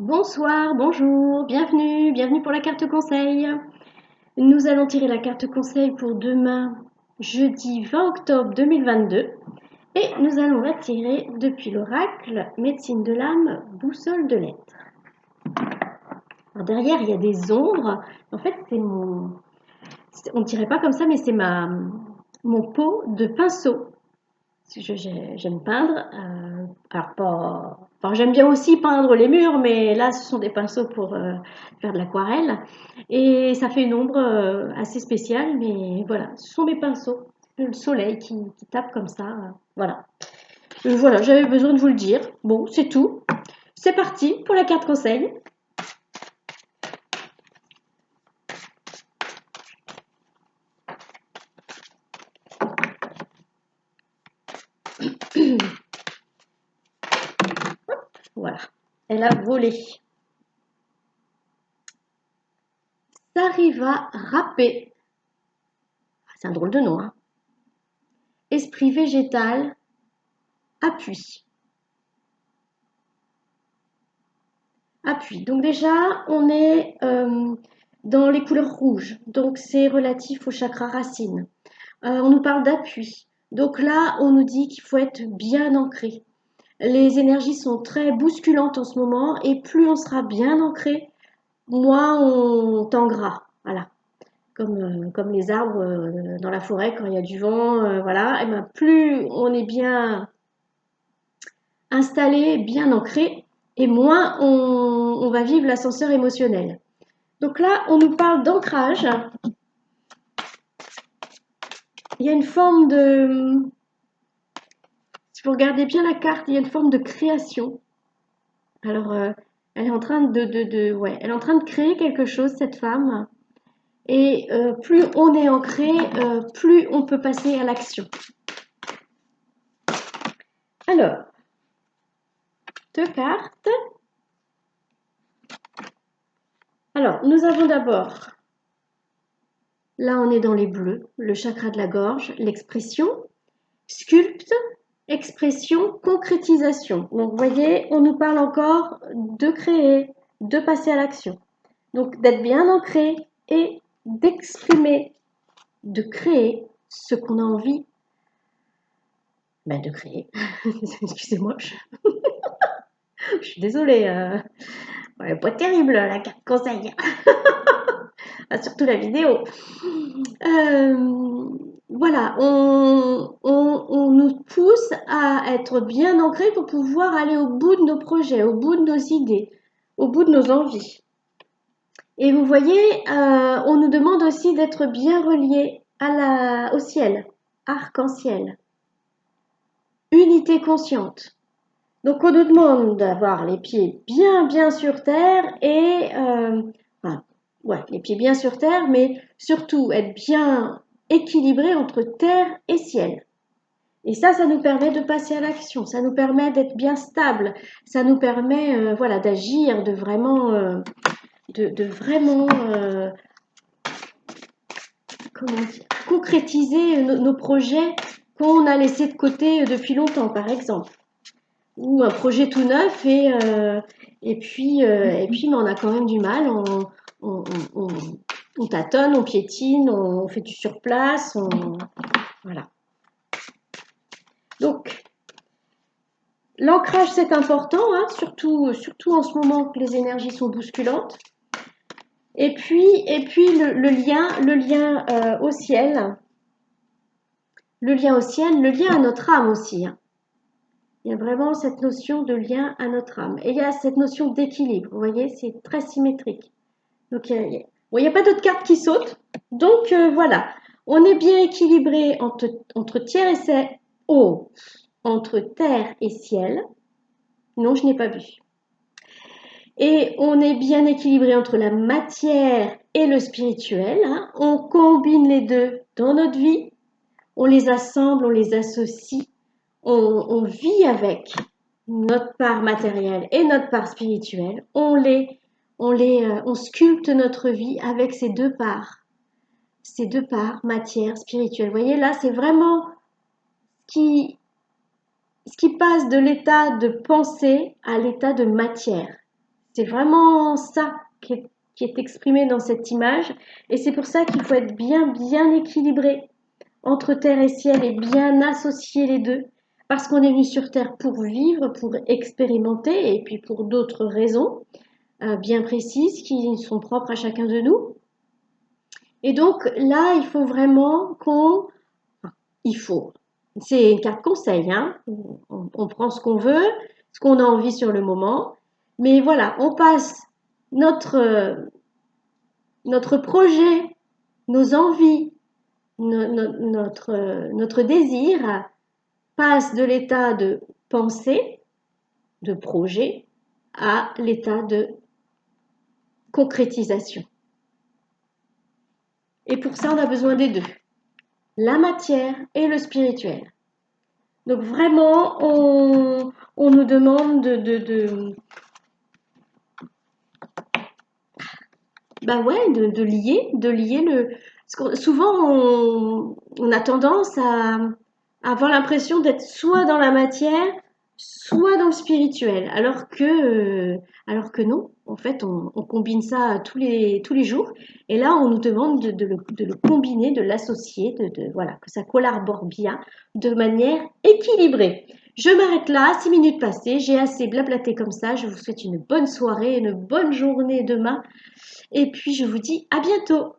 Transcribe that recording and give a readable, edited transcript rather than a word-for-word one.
Bonsoir, bonjour, bienvenue pour la carte conseil. Nous allons tirer la carte conseil pour demain, jeudi 20 octobre 2022. Et nous allons la tirer depuis l'oracle Médecine de l'âme, boussole de l'être. Alors derrière, il y a des ombres. En fait, on ne dirait pas comme ça, mais c'est mon pot de pinceau. J'aime peindre. Alors pas. Enfin, j'aime bien aussi peindre les murs, mais là, ce sont des pinceaux pour faire de l'aquarelle. Et ça fait une ombre assez spéciale, mais voilà, ce sont mes pinceaux. Le soleil qui tape comme ça. Voilà. Voilà, j'avais besoin de vous le dire. Bon, c'est tout. C'est parti pour la carte conseil. Voilà, elle a volé. Sariva râpé. C'est un drôle de nom, hein. Esprit végétal, appui. Appui. Donc déjà, on est dans les couleurs rouges. Donc c'est relatif au chakra racine. On nous parle d'appui. Donc là, on nous dit qu'il faut être bien ancré. Les énergies sont très bousculantes en ce moment et plus on sera bien ancré, moins on tanguera. Voilà. Comme les arbres dans la forêt quand il y a du vent, voilà. Et ben, plus on est bien installé, bien ancré, et moins on va vivre l'ascenseur émotionnel. Donc là, on nous parle d'ancrage. Il y a une forme de... Si vous regardez bien la carte, il y a une forme de création. Alors, elle est en train ouais, elle est en train de créer quelque chose, cette femme. Et plus on est ancré, plus on peut passer à l'action. Alors, deux cartes. Alors, nous avons d'abord, là on est dans les bleus, le chakra de la gorge, l'expression, sculpte, expression, concrétisation. Donc, vous voyez, on nous parle encore de créer, de passer à l'action. Donc, d'être bien ancré et d'exprimer, de créer ce qu'on a envie de créer. Excusez-moi, je suis désolée. Ouais, pas terrible la carte conseil. Surtout la vidéo. Voilà, on nous pousse à être bien ancrés pour pouvoir aller au bout de nos projets, au bout de nos idées, au bout de nos envies. Et vous voyez, on nous demande aussi d'être bien reliés au ciel, arc-en-ciel, unité consciente. Donc on nous demande d'avoir les pieds bien sur terre et enfin, ouais, les pieds bien sur terre, mais surtout être bien équilibré entre terre et ciel. Et ça nous permet de passer à l'action, ça nous permet d'être bien stable, ça nous permet voilà, d'agir, de vraiment, comment dire, concrétiser nos projets qu'on a laissés de côté depuis longtemps, par exemple. Ou un projet tout neuf et puis mais on a quand même du mal, on, on, on tâtonne, on piétine, on fait du surplace, voilà. Donc l'ancrage c'est important, hein, surtout en ce moment que les énergies sont bousculantes. Et puis le lien au ciel, le lien à notre âme aussi, hein. Il y a vraiment cette notion de lien à notre âme. Et il y a cette notion d'équilibre. Vous voyez, c'est très symétrique. Donc, il n'y a pas d'autres cartes qui sautent. Donc, voilà. On est bien équilibré entre terre et ciel. Oh, entre terre et ciel. Non, je n'ai pas vu. Et on est bien équilibré entre la matière et le spirituel, hein. On combine les deux dans notre vie. On les assemble, on les associe. On vit avec notre part matérielle et notre part spirituelle. On sculpte notre vie avec ces deux parts, matière, spirituelle. Vous voyez, là, c'est vraiment ce qui passe de l'état de pensée à l'état de matière. C'est vraiment ça qui est exprimé dans cette image. Et c'est pour ça qu'il faut être bien équilibré entre terre et ciel et bien associer les deux. Parce qu'on est venu sur terre pour vivre, pour expérimenter et puis pour d'autres raisons bien précises qui sont propres à chacun de nous. Et donc là, il faut vraiment qu'on... Il faut. C'est une carte conseil, hein. On prend ce qu'on veut, ce qu'on a envie sur le moment. Mais voilà, on passe notre projet, nos envies, notre désir passe de l'état de pensée, de projet, à l'état de concrétisation. Et pour ça, on a besoin des deux, la matière et le spirituel. Donc vraiment, on nous demande de lier le. Parce que souvent, on a tendance à avoir l'impression d'être soit dans la matière, soit dans le spirituel, alors que non. En fait, on combine ça tous les jours. Et là, on nous demande de le combiner, de l'associer, voilà, que ça collabore bien de manière équilibrée. Je m'arrête là, 6 minutes passées, j'ai assez blablaté comme ça. Je vous souhaite une bonne soirée, une bonne journée demain. Et puis je vous dis à bientôt.